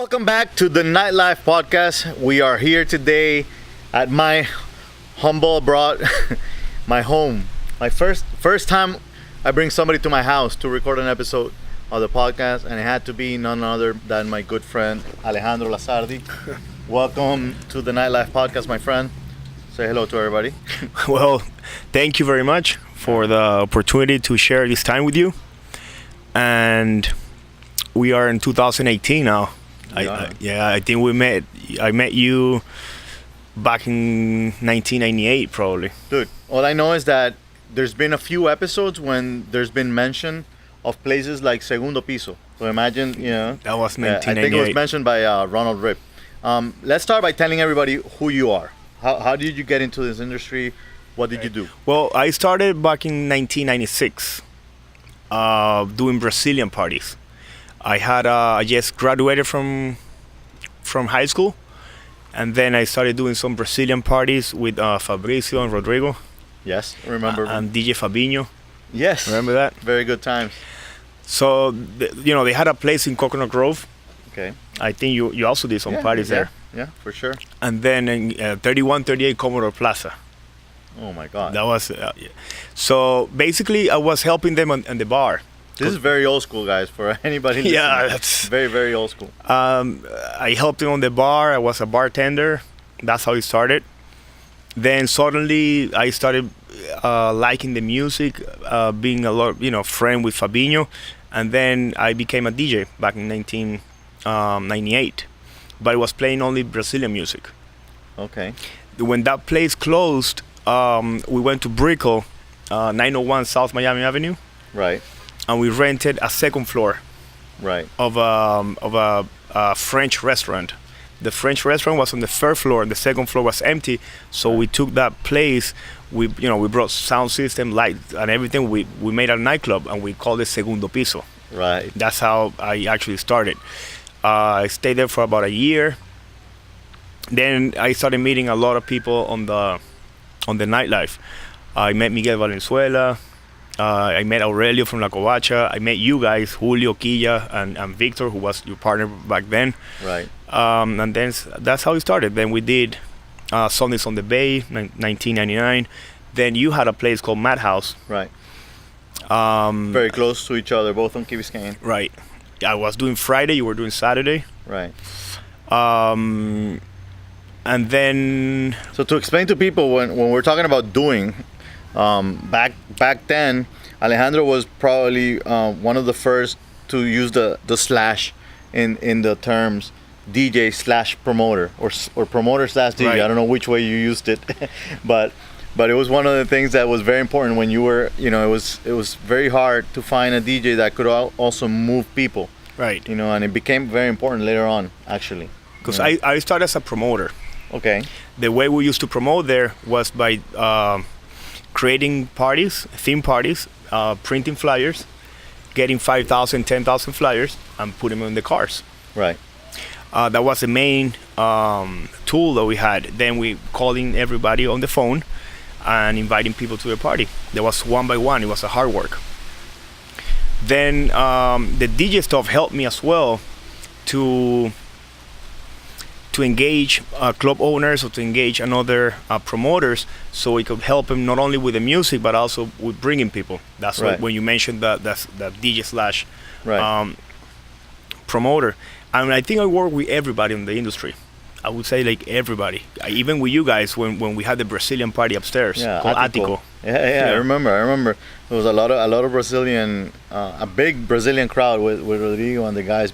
Welcome back to the Nightlife Podcast. We are here today at my humble abroad, my home. My first time I bring somebody to my house to record an episode of the podcast, and it had to be none other than my good friend Alejandro Lazardi. Welcome to the Nightlife Podcast, my friend. Say hello to everybody. Well, thank you very much for the opportunity to share this time with you. And we are in 2018 now. I think I met you back in 1998 probably. Dude, all I know is that there's been a few episodes when there's been mention of places like Segundo Piso. So imagine, That was 1998. I think it was mentioned by Ronald Rip. Let's start by telling everybody who you are. How did you get into this industry? What did you do? Well, I started back in 1996 doing Brazilian parties. I just graduated from high school, and then I started doing some Brazilian parties with Fabricio and Rodrigo. Yes, remember. And DJ Fabinho. Yes. Remember that? Very good times. So, they had a place in Coconut Grove. Okay. I think you also did some parties there. Yeah, for sure. And then in 3138 Commodore Plaza. Oh my God. That was so basically I was helping them on the bar. This is very old school, guys, for anybody listening. Yeah, that's very, very old school. I helped them on the bar. I was a bartender. That's how it started. Then suddenly I started liking the music, being a lot, friend with Fabinho, and then I became a DJ back in 1998. But I was playing only Brazilian music. Okay. When that place closed, we went to Brickell, 901 South Miami Avenue. Right. And we rented a second floor. Right. Of a French restaurant. The French restaurant was on the third floor, and the second floor was empty. So we took that place. We brought sound system, lights, and everything. We made a nightclub, and we called it Segundo Piso. Right. That's how I actually started. I stayed there for about a year. Then I started meeting a lot of people on the nightlife. I met Miguel Valenzuela. I met Aurelio from La Covacha. I met you guys, Julio, Quilla, and Victor, who was your partner back then. Right. And then that's how it started. Then we did Sundays on the Bay, 1999. Then you had a place called Madhouse. Right. Very close to each other, both on Key Biscayne. Right. I was doing Friday, you were doing Saturday. Right. And then... So to explain to people, when we're talking about doing... back then, Alejandro was probably one of the first to use the slash in the terms DJ slash promoter or promoter slash DJ. Right. I don't know which way you used it, but it was one of the things that was very important when you were, it was very hard to find a DJ that could also move people. Right. And it became very important later on, actually. Because I started as a promoter. Okay. The way we used to promote there was by creating parties, theme parties, printing flyers, getting 5,000, 10,000 flyers, and putting them in the cars. Right. That was the main tool that we had. Then we calling everybody on the phone and inviting people to the party. There was one by one. It was a hard work. Then the DJ stuff helped me as well to engage club owners or to engage another promoters, so we could help them not only with the music but also with bringing people. That's right. When you mentioned that DJ slash promoter. I mean, I think I work with everybody in the industry. I would say like everybody, even with you guys when we had the Brazilian party upstairs called Atico. Yeah, I remember. There was a lot of Brazilian, a big Brazilian crowd with Rodrigo and the guys,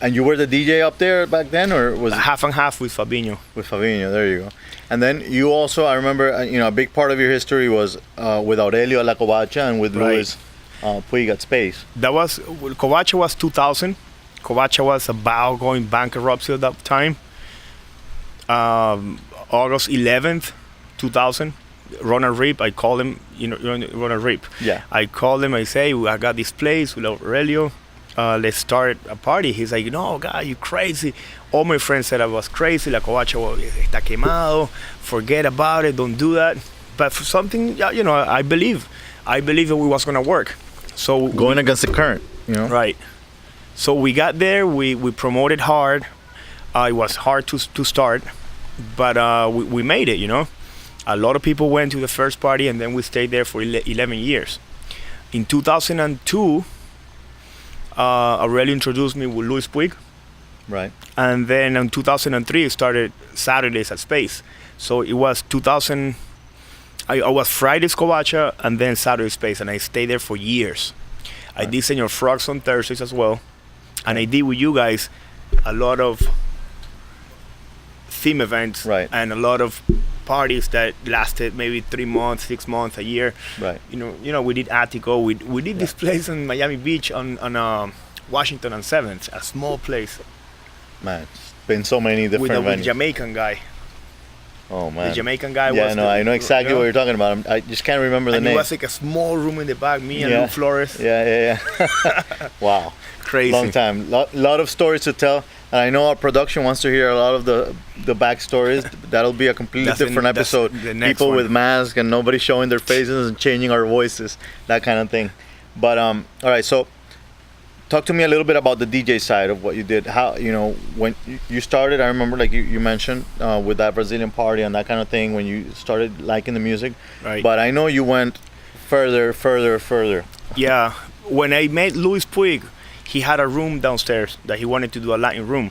and you were the DJ up there back then, or was it half and half with Fabinho? With Fabinho, there you go. And then you also, I remember, a big part of your history was with Aurelio at La Covacha and with Luis Puig at Space. Covacha was 2000. Covacha was about going bankrupt at that time. August 11th, 2000. Ronald Rip, I called him, Ronald Rip. Yeah. I called him, I say, I got this place with Aurelio. Let's start a party. He's like, no, God, you crazy. All my friends said I was crazy. La Covacha está quemado. Forget about it. Don't do that. But for something, I believe that we was gonna work. So going against the current, Right. So we got there. We promoted hard. It was hard to start, but we made it. You know, a lot of people went to the first party, and then we stayed there for 11 years. In 2002, Aurelio introduced me with Luis Puig. Right. And then in 2003, I started Saturdays at Space. So it was 2000. I was Fridays Covacha and then Saturday Space, and I stayed there for years. I did Senor Frogs on Thursdays as well, and I did with you guys a lot of theme events and a lot of parties that lasted maybe 3 months, 6 months, a year. Right. You know, we did Attico. We did this place in Miami Beach on Washington and 7th, a small place. Man, it's been so many different with venues. a Jamaican guy. Oh man. The Jamaican guy yeah, was. No, I know exactly what you're talking about. I just can't remember the name. It was like a small room in the back. Me and Lou Flores. Yeah. Wow. Crazy. Long time. Lot of stories to tell. And I know our production wants to hear a lot of the backstories. That'll be a completely different episode. People with masks and nobody showing their faces and changing our voices, that kind of thing. But all right. So, talk to me a little bit about the DJ side of what you did. How, you know, when you started, I remember like you mentioned with that Brazilian party and that kind of thing when you started liking the music. Right. But I know you went further. Yeah. When I met Luis Puig, he had a room downstairs that he wanted to do a Latin room.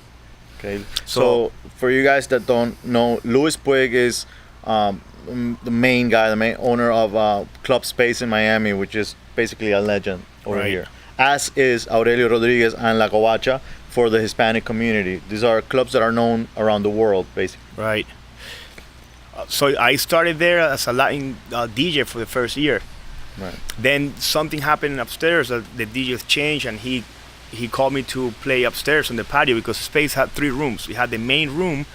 Okay. So for you guys that don't know, Luis Puig is the main guy, the main owner of Club Space in Miami, which is basically a legend over here. As is Aurelio Rodriguez and La Covacha for the Hispanic community. These are clubs that are known around the world, basically. Right. So I started there as a Latin DJ for the first year. Right. Then something happened upstairs. The DJs changed, and he called me to play upstairs on the patio because Space had 3 rooms. We had the main room,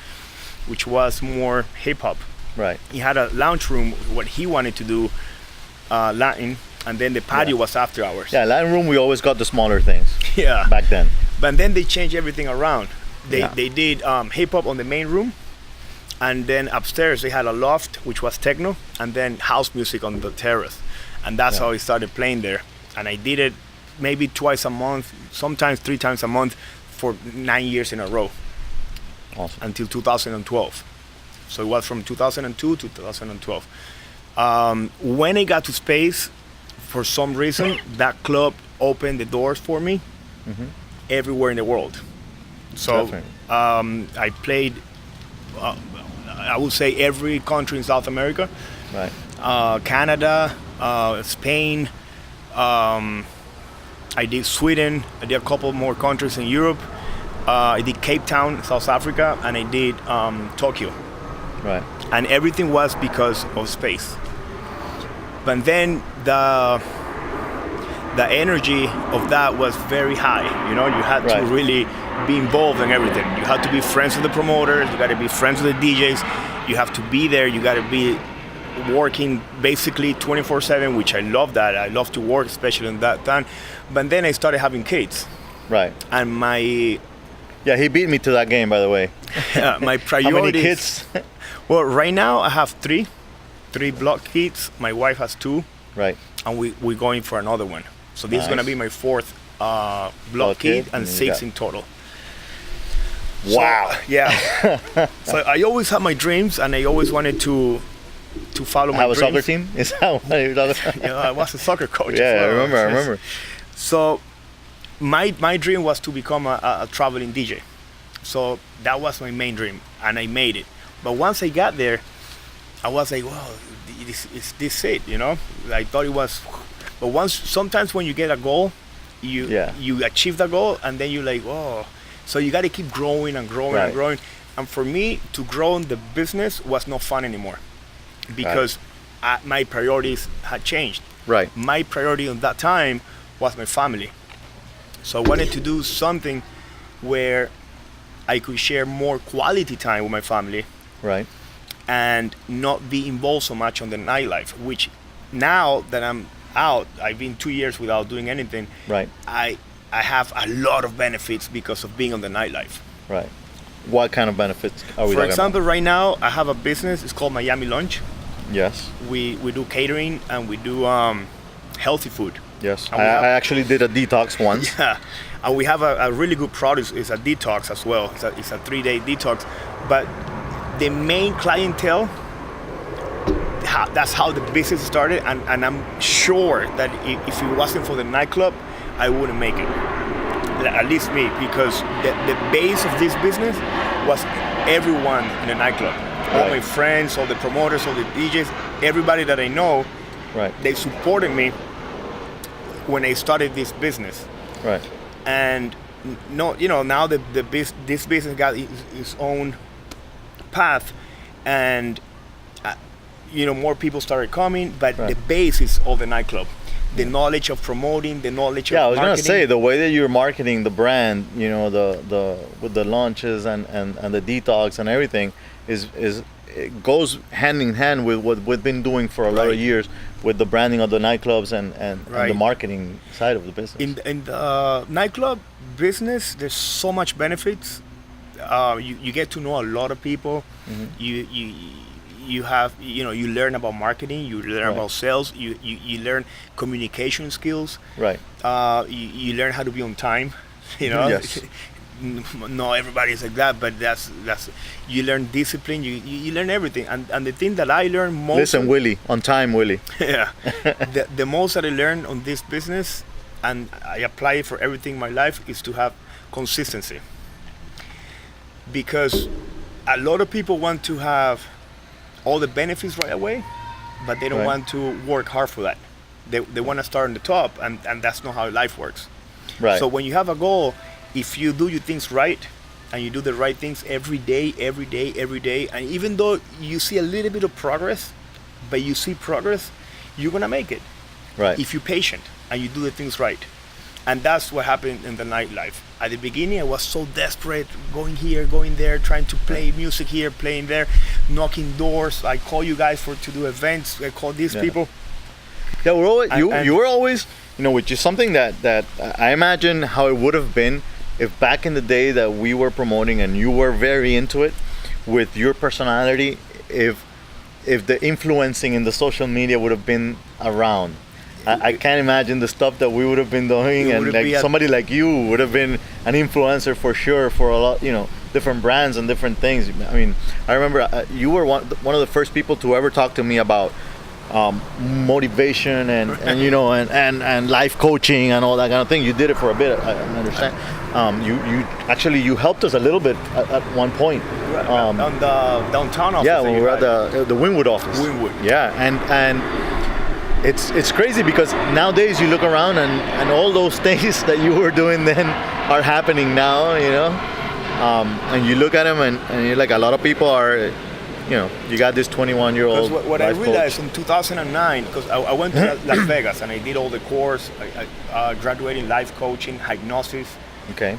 which was more hip hop. Right. He had a lounge room, what he wanted to do, Latin. And then the patio was after hours. Yeah, Latin room, we always got the smaller things. Yeah. Back then. But then they changed everything around. They did hip hop on the main room, and then upstairs they had a loft which was techno, and then house music on the terrace, and that's how I started playing there. And I did it maybe twice a month, sometimes 3 times a month, for 9 years in a row. Awesome. Until 2012. So it was from 2002 to 2012. When I got to Space, for some reason, that club opened the doors for me everywhere in the world. So I played, I would say, every country in South America. Right. Canada, Spain. I did Sweden. I did a couple more countries in Europe. I did Cape Town, South Africa, and I did Tokyo. Right. And everything was because of Space. But then the energy of that was very high. You know, you had to really be involved in everything. You had to be friends with the promoters. You got to be friends with the DJs. You have to be there. You got to be working basically 24/7, which I love that. I love to work, especially in that time. But then I started having kids. Right. And my... Yeah, he beat me to that game, by the way. My priorities... How many kids? Well, right now I have 3 block kids. My wife has 2. Right. And we're going for another one. So this is going to be my 4th block kid and 6 in total. Wow. So, yeah. So I always had my dreams, and I always wanted to follow my dreams. Have a soccer team? Is that what you're talking about? Yeah, I was a soccer coach. Yeah, I remember. So my dream was to become a traveling DJ. So that was my main dream, and I made it. But once I got there, I was like, wow, is this it? You know, I thought it was. But sometimes when you get a goal, you achieve the goal, and then you're like, oh. So you got to keep growing and growing and growing. And for me, to grow in the business was not fun anymore, because my priorities had changed. Right. My priority at that time was my family. So I wanted to do something where I could share more quality time with my family. Right. And not be involved so much on the nightlife, which now that I'm out, I've been 2 years without doing anything. Right. I have a lot of benefits because of being on the nightlife. Right. What kind of benefits are we talking about? For example, right now I have a business. It's called Miami Lunch. Yes. We do catering, and we do healthy food. Yes, And we have- I actually did a detox once. Yeah, and we have a really good product. It's a detox as well. It's a 3-day detox, but the main clientele, that's how the business started, and I'm sure that if it wasn't for the nightclub, I wouldn't make it. At least me, because the base of this business was everyone in the nightclub. All Right. my friends, all the promoters, all the DJs, everybody that I know, Right. they supported me when I started this business. Right. And now this business got its own path, and more people started coming, but Right. the base is all the nightclub. The knowledge of promoting, the knowledge Yeah, I of was marketing. gonna say the way that you're marketing the brand, the with the launches and the detox and everything is it goes hand in hand with what we've been doing for a lot of Right. years with the branding of the nightclubs and the Right. marketing side of the business. In the nightclub business, there's so much benefits. You get to know a lot of people. Mm-hmm. You have you learn about marketing. You learn Right. about sales. You learn communication skills. Right. You learn how to be on time. Yes. No, everybody's like that, but that's you learn discipline. You learn everything, and the thing that I learned most. Listen, Willie, on time, Willie. Yeah, the most that I learned on this business, and I apply it for everything in my life, is to have consistency. Because a lot of people want to have all the benefits right away, but they don't Right. want to work hard for that. They want to start on the top, and that's not how life works. Right. So when you have a goal, if you do your things right, and you do the right things every day, and even though you see a little bit of progress, but you see progress, you're gonna make it. Right. If you're patient and you do the things right. And that's what happened in the nightlife. At the beginning, I was so desperate, going here, going there, trying to play music here, playing there, knocking doors. I call you guys to do events. I call these Yeah. people. Yeah, we're always, And- you were always, which is something that I imagine how it would have been if back in the day that we were promoting and you were very into it with your personality, if the influencing in the social media would have been around. I can't imagine the stuff that we would have been doing, It and would like be a- somebody like you would have been an influencer for sure for a lot, different brands and different things. I mean, I remember you were one of the first people to ever talk to me about motivation and life coaching and all that kind of thing. You did it for a bit, I understand. You helped us a little bit at one point. On the downtown office. Yeah, that when you we were at had. the Wynwood office. Wynwood. Yeah, and it's crazy because nowadays you look around and all those things that you were doing then are happening now, and you look at them and you're like, a lot of people are, you got this 21-year-old. Because what I realized in 2009, because I went to Las Vegas and I did all the course, I graduated in life coaching, hypnosis, Okay.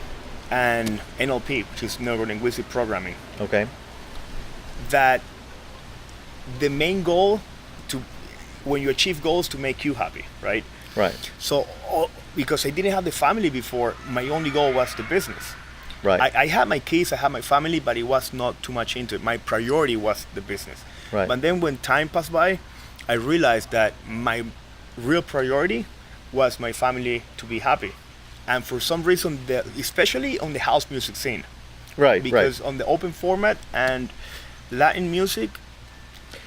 and NLP, which is neuro-linguistic programming. Okay. That the main goal when you achieve goals to make you happy, right? Right. So because I didn't have the family before, my only goal was the business. Right. I had my kids, I had my family, but it was not too much into it. My priority was the business. Right. But then when time passed by, I realized that my real priority was my family to be happy. And for some reason, especially on the house music scene, Right. because on the open format and Latin music,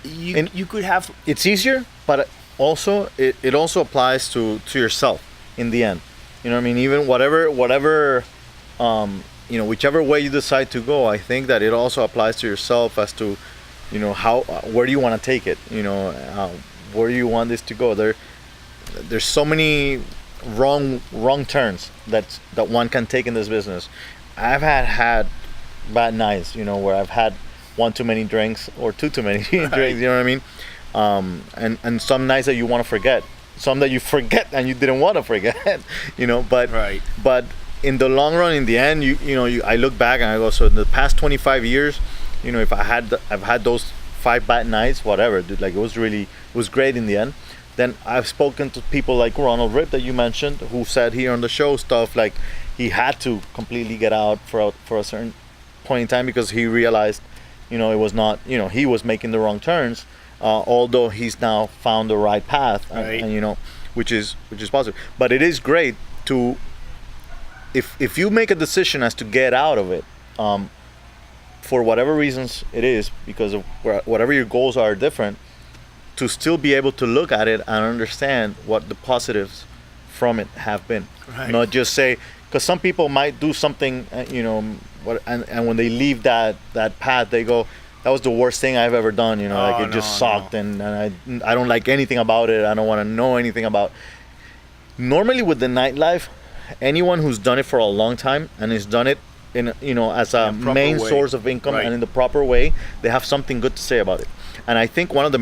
you could have. It's easier, but also it also applies to yourself in the end. You know what I mean? Even whatever whichever way you decide to go, I think that it also applies to yourself as to, where do you want to take it? Where do you want this to go? There's so many wrong turns that one can take in this business. I've had bad nights, where I've had one too many drinks or two too many drinks. You know what I mean? And some nights that you want to forget, some that you forget and you didn't want to forget. But Right. But in the long run, in the end, I look back and I go, so in the past 25 years, if I've had those 5 bad nights, whatever, dude, like it was great in the end. Then I've spoken to people like Ronald Rip that you mentioned, who said here on the show stuff like he had to completely get out for a certain point in time because he realized, it was not, he was making the wrong turns, although he's now found the right path. Right. And which is positive. But it is great to, if you make a decision as to get out of it, for whatever reasons it is, because of whatever your goals are different, to still be able to look at it and understand what the positives from it have been. Right. Not just say, because some people might do something, and when they leave that path, they go, that was the worst thing I've ever done, like it just sucked, and I don't like anything about it. I don't want to know anything about. Normally with the nightlife, anyone who's done it for a long time and has done it in as a main source of income, right, and in the proper way, they have something good to say about it. And I think one of the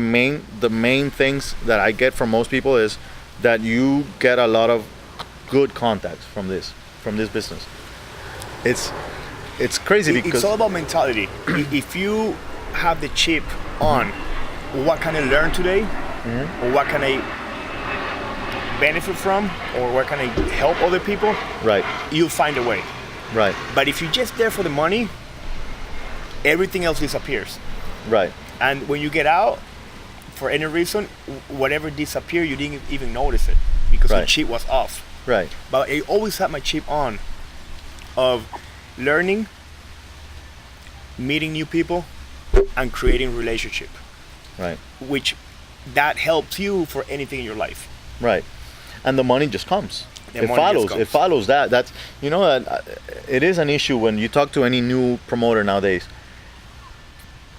main things that I get from most people is that you get a lot of good contacts from this business. It's crazy because it's all about mentality. If you have the chip on, what can I learn today, or what can I benefit from, or what can I help other people, right, you'll find a way. Right. But if you're just there for the money, everything else disappears. Right. And when you get out, for any reason, whatever disappeared, you didn't even notice it because Right. the chip was off. Right. But I always had my chip on of learning, meeting new people, and creating relationship. Right. Which that helps you for anything in your life. Right. And the money just comes. The money just comes. It follows that. That's that it is an issue when you talk to any new promoter nowadays.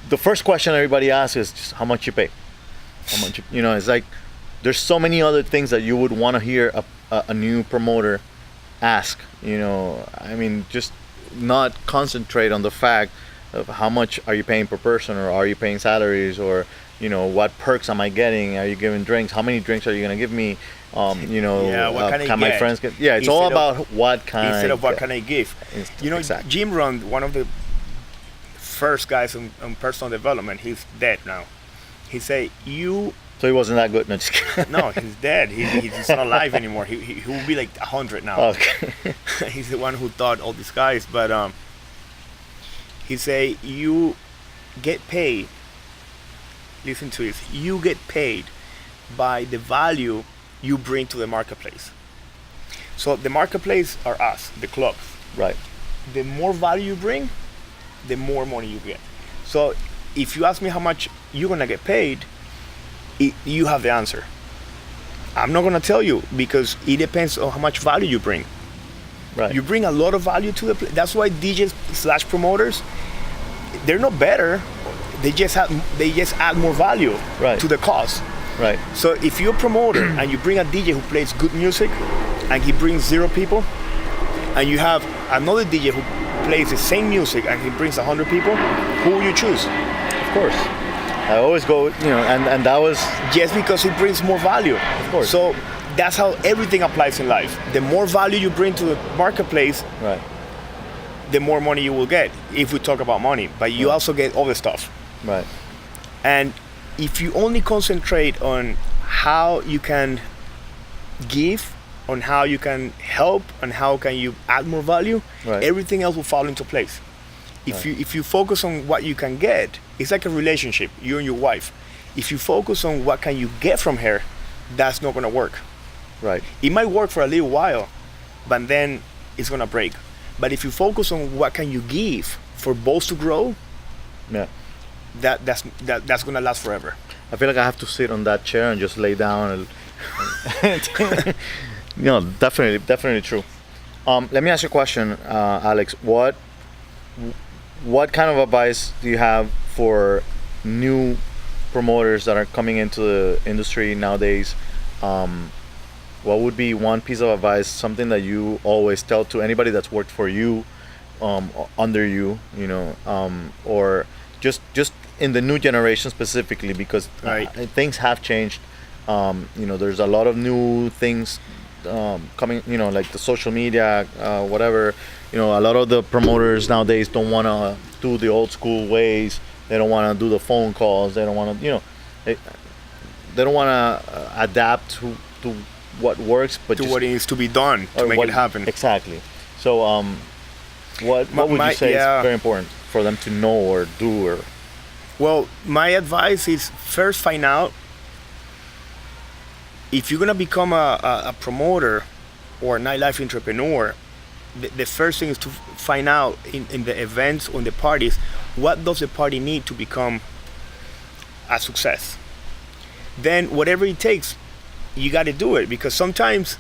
The first question everybody asks is just how much you pay. How much it's like there's so many other things that you would want to hear a new promoter ask. I mean, just not concentrate on the fact of how much are you paying per person, or are you paying salaries, or what perks am I getting? Are you giving drinks? How many drinks are you gonna give me? What can I can my get? friends get? Yeah, it's all about what can instead I of what get. can I give. Exactly. Jim Rohn, one of the first guys on personal development, he's dead now. He say So he wasn't that good. No, just kidding. no, he's dead. He's not alive anymore. He will be like 100 now. Okay. He's the one who taught all these guys. But he say you get paid. Listen to this. You get paid by the value you bring to the marketplace. So the marketplace are us, the club. Right. The more value you bring, the more money you get. So if you ask me how much you're gonna get paid, you have the answer. I'm not gonna tell you because it depends on how much value you bring. Right. You bring a lot of value to the place. That's why DJs / promoters, they're not better. They just add more value Right. to the cause. Right. So if you're a promoter and you bring a DJ who plays good music and he brings 0 people, and you have another DJ who plays the same music and he brings 100 people, who will you choose? Of course. I always go, and that was Just because he brings more value. Of course. So that's how everything applies in life. The more value you bring to the marketplace, right. the more money you will get, if we talk about money. But you also get other stuff. Right. And if you only concentrate on how you can give, on how you can help, and how can you add more value, Right. everything else will fall into place. If you focus on what you can get, it's like a relationship, you and your wife. If you focus on what can you get from her, that's not gonna work. Right. It might work for a little while, but then it's gonna break. But if you focus on what can you give for both to grow, Yeah. that's gonna last forever. I feel like I have to sit on that chair and just lay down. Definitely true. Let me ask you a question, Alex. What kind of advice do you have for new promoters that are coming into the industry nowadays? What would be one piece of advice, something that you always tell to anybody that's worked for you, under you, or just in the new generation specifically, because Right. things have changed. There's a lot of new things coming, like the social media, whatever. A lot of the promoters nowadays don't want to do the old school ways. They don't want to do the phone calls. They don't want to, they don't want to adapt to what works, but To just, what needs to be done to or make what- it happen. Exactly. So, what would you say is very important for them to know or do? Or Well, my advice is first find out if you're gonna become a promoter or a nightlife entrepreneur, the first thing is to find out in the events or in the parties, what does the party need to become a success. Then whatever it takes, you got to do it, because sometimes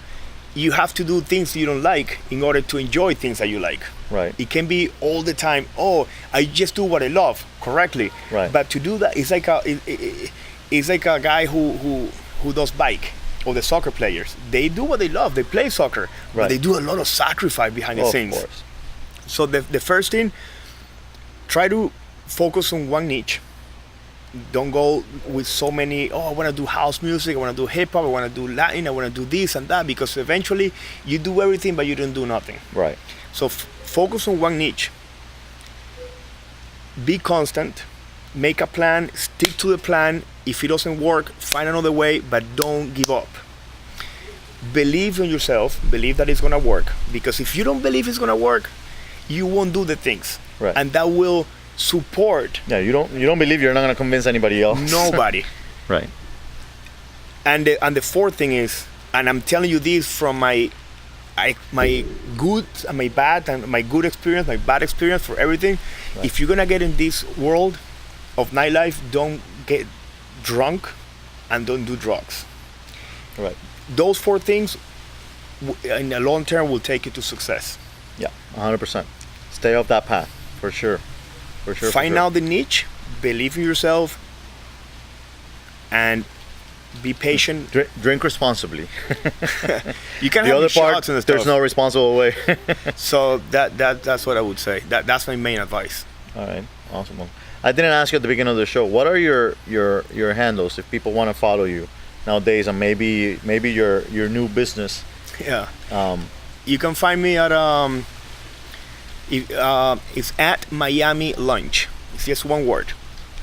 you have to do things you don't like in order to enjoy things that you like. Right. It can be all the time, oh, I just do what I love, correctly. Right. But to do that, it's like a guy who does bike, or the soccer players. They do what they love. They play soccer, but they do a lot of sacrifice behind the scenes. Of course. So the first thing, try to focus on one niche. Don't go with so many, oh, I want to do house music, I want to do hip hop, I want to do Latin, I want to do this and that, because eventually you do everything but you don't do nothing. Right. So focus on one niche. Be constant. Make a plan. Stick to the plan. If it doesn't work, find another way, but don't give up. Believe in yourself. Believe that it's going to work. Because if you don't believe it's going to work, you won't do the things. Right. And that will support. Yeah, you don't believe, you're not going to convince anybody else. Nobody. Right. And the fourth thing is, and I'm telling you this from my good and my bad, and my good experience, my bad experience, for everything. Right. If you're gonna get in this world of nightlife, don't get drunk and don't do drugs. Right. Those four things in the long term will take you to success. Yeah, 100%. Stay off that path, for sure. For sure. Find out the niche, believe in yourself, and be patient. Drink responsibly. You can the have other part, shots and stuff. there's no responsible way. So that's what I would say. That's my main advice. All right, awesome. Well, I didn't ask you at the beginning of the show. What are your handles if people want to follow you nowadays, and maybe your new business? Yeah. You can find me at it's at Miami Lunch. It's just one word,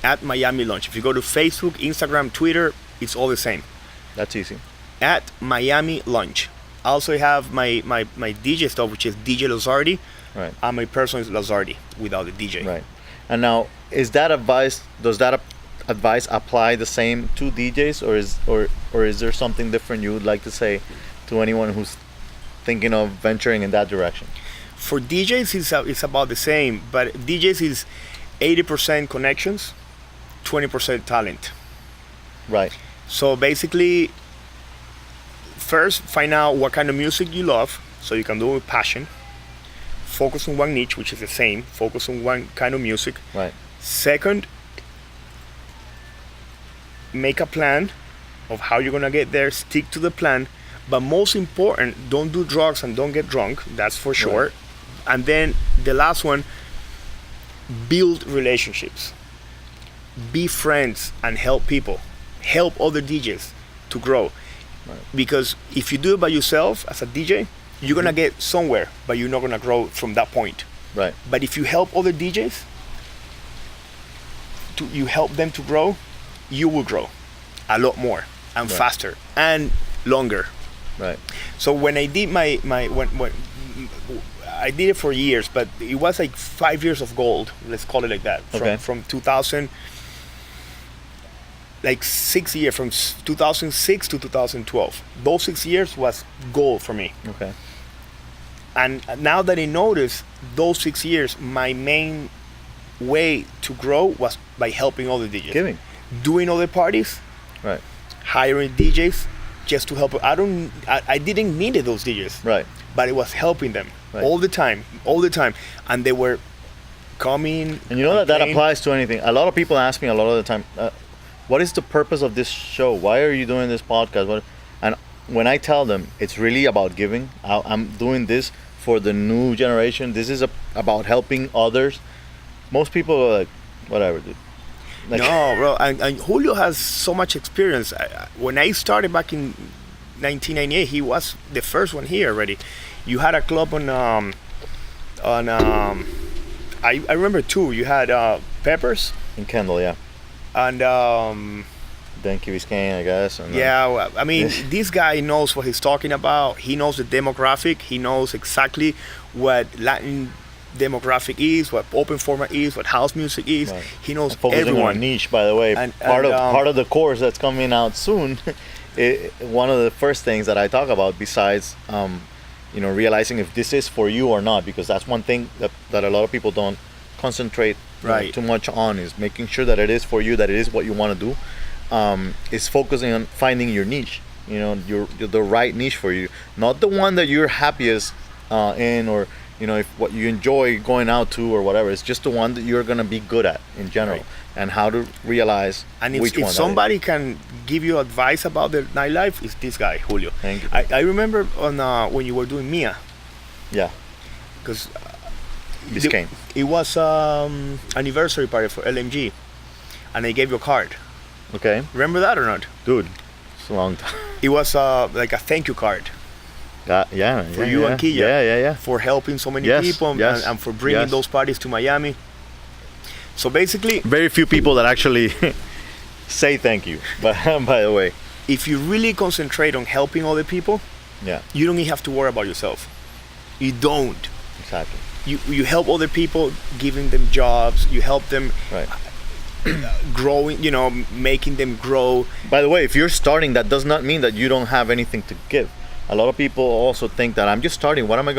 at Miami Lunch. If you go to Facebook, Instagram, Twitter, it's all the same. That's easy. At Miami Lunch. I also have my DJ stuff, which is DJ Lazardi. Right. And my personal is Lazardi without the DJ. Right. And now, does that advice apply the same to DJs, or is there something different you would like to say to anyone who's thinking of venturing in that direction? For DJs, it's about the same, but DJs is 80% connections, 20% talent. Right. So basically, first find out what kind of music you love, so you can do it with passion. Focus on one niche, which is the same. Focus on one kind of music. Right. Second, make a plan of how you're gonna get there. Stick to the plan. But most important, don't do drugs and don't get drunk. That's for sure. Right. And then the last one, build relationships. Be friends and help people. Help other DJs to grow. Right. Because if you do it by yourself as a DJ, you're gonna get somewhere, but you're not gonna grow from that point. Right. But if you help other DJs, you help them to grow, you will grow a lot more and right. faster and longer. Right. So when I did when I did it for years, but it was like 5 years of gold. Let's call it like that. From 2000, like 6 years, from 2006 to 2012. Those 6 years was gold for me. Okay. And now that I notice those 6 years, my main way to grow was by helping other DJs. Giving. Doing other parties. Right. Hiring DJs just to help. I didn't need those DJs. Right. But it was helping them right. all the time. And they were coming. And you know that applies to anything. A lot of people ask me a lot of the time, what is the purpose of this show? Why are you doing this podcast? And when I tell them it's really about giving, I'm doing this for the new generation. This is about helping others. Most people are like, whatever, dude. Like, no, bro. And Julio has so much experience. When I started back in 1998, he was the first one here already. You had a club I remember too. You had Peppers in Kendall, yeah. And Denki Biscayne, I guess. And yeah, I mean, this guy knows what he's talking about. He knows the demographic. He knows exactly what Latin demographic is, what open format is, what house music is. Right. He knows focusing everyone. On niche, by the way. And part of the course that's coming out soon one of the first things that I talk about, besides realizing if this is for you or not, because that's one thing that a lot of people don't concentrate too much on, is making sure that it is for you, that it is what you want to do. Is focusing on finding your niche, the right niche for you, not the one that you're happiest in, or if what you enjoy going out to or whatever. It's just the one that you're gonna be good at in general, and how to realize which one. If somebody can give you advice about the nightlife, it's this guy, Julio. Thank you. I remember on when you were doing Mia. Yeah. Because Biscayne. It was anniversary party for LMG, and they gave you a card. Okay. Remember that or not? Dude, it's a long time. It was like a thank you card. For you and Kia. Yeah. For helping so many people and for bringing those parties to Miami. So basically, very few people that actually say thank you. But by the way, if you really concentrate on helping other people, you don't even have to worry about yourself. You don't. Exactly. You help other people, giving them jobs. You help them. Right. Growing, making them grow. By the way, if you're starting, that does not mean that you don't have anything to give. A lot of people also think that I'm just starting. How am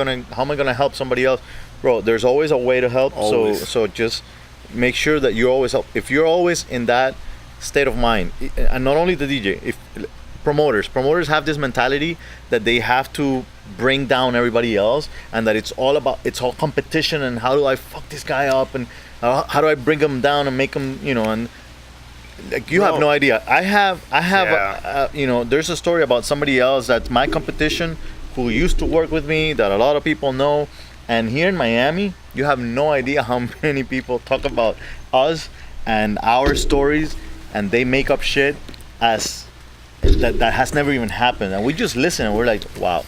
I gonna help somebody else? Bro, there's always a way to help. Always. So just make sure that you always help. If you're always in that state of mind, and not only the DJ, if promoters have this mentality that they have to bring down everybody else, and that it's all competition, and how do I fuck this guy up, and how do I bring him down and make him, and like you have no idea. I have there's a story about somebody else that's my competition, who used to work with me, that a lot of people know, and here in Miami, you have no idea how many people talk about us and our stories, and they make up shit as that has never even happened, and we just listen and we're like, wow.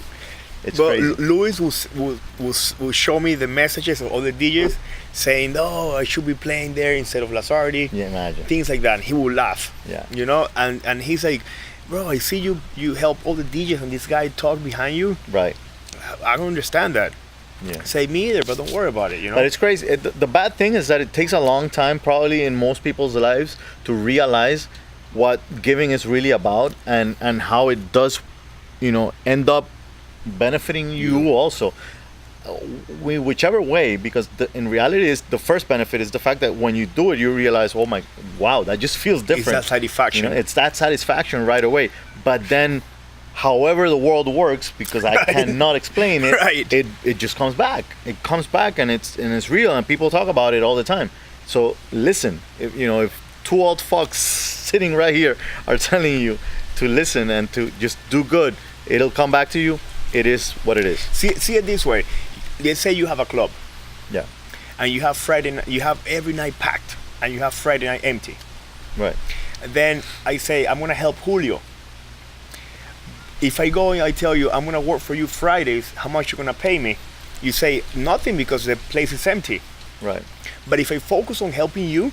It's crazy. Luis will show me the messages of other DJs saying, "Oh, I should be playing there instead of Lazardi." Yeah, imagine. Things like that. He will laugh. Yeah. And he's like, "Bro, I see you help all the DJs, and this guy talk behind you." Right. I don't understand that. Yeah. Say me either, but don't worry about it. But it's crazy. The bad thing is that it takes a long time, probably in most people's lives, to realize what giving is really about, and how it does, end up benefiting you also, whichever way, because in reality is the first benefit is the fact that when you do it, you realize, wow, that just feels different. It's that satisfaction. It's that satisfaction right away. But then, however the world works, because I cannot explain it, it just comes back. It comes back, and it's real, and people talk about it all the time. So listen, if two old fucks sitting right here are telling you to listen and to just do good, it'll come back to you. It is what it is. See it this way. Let's say you have a club. Yeah. And you have you have every night packed, and you have Friday night empty. Right. And then I say, I'm gonna help Julio. If I go and I tell you I'm gonna work for you Fridays, how much you gonna pay me? You say nothing because the place is empty. Right. But if I focus on helping you,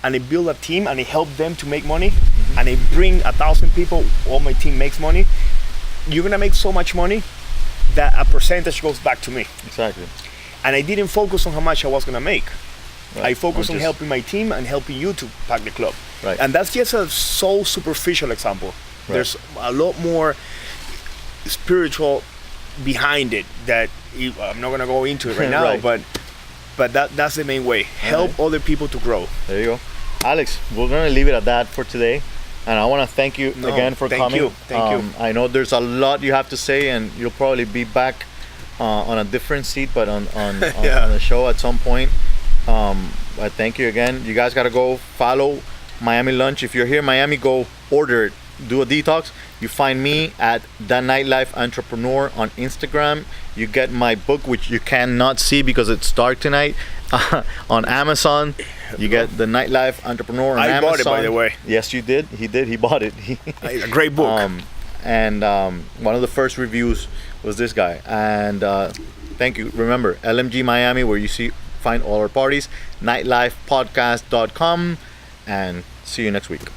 and I build a team, and I help them to make money, and I bring 1,000 people, all my team makes money, you're gonna make so much money that a percentage goes back to me. Exactly. And I didn't focus on how much I was gonna make. Right. I focused on helping my team and helping you to pack the club. Right. And that's just a so superficial example. Right. There's a lot more spiritual behind it that I'm not gonna go into it right now, Right. but that's the main way. Help other people to grow. There you go. Alex, we're gonna leave it at that for today. And I want to thank you again for coming. Thank you. I know there's a lot you have to say, and you'll probably be back on a different seat, but on the show at some point. But thank you again. You guys got to go follow Miami Lunch. If you're here in Miami, go order it. Do a detox. You find me at The Nightlife Entrepreneur on Instagram. You get my book, which you cannot see because it's dark tonight, on Amazon. You get The Nightlife Entrepreneur on Amazon. I bought it, by the way. Yes, you did. He did. He bought it. A great book. And one of the first reviews was this guy. And thank you. Remember, LMG Miami, where you find all our parties. Nightlifepodcast.com. And see you next week.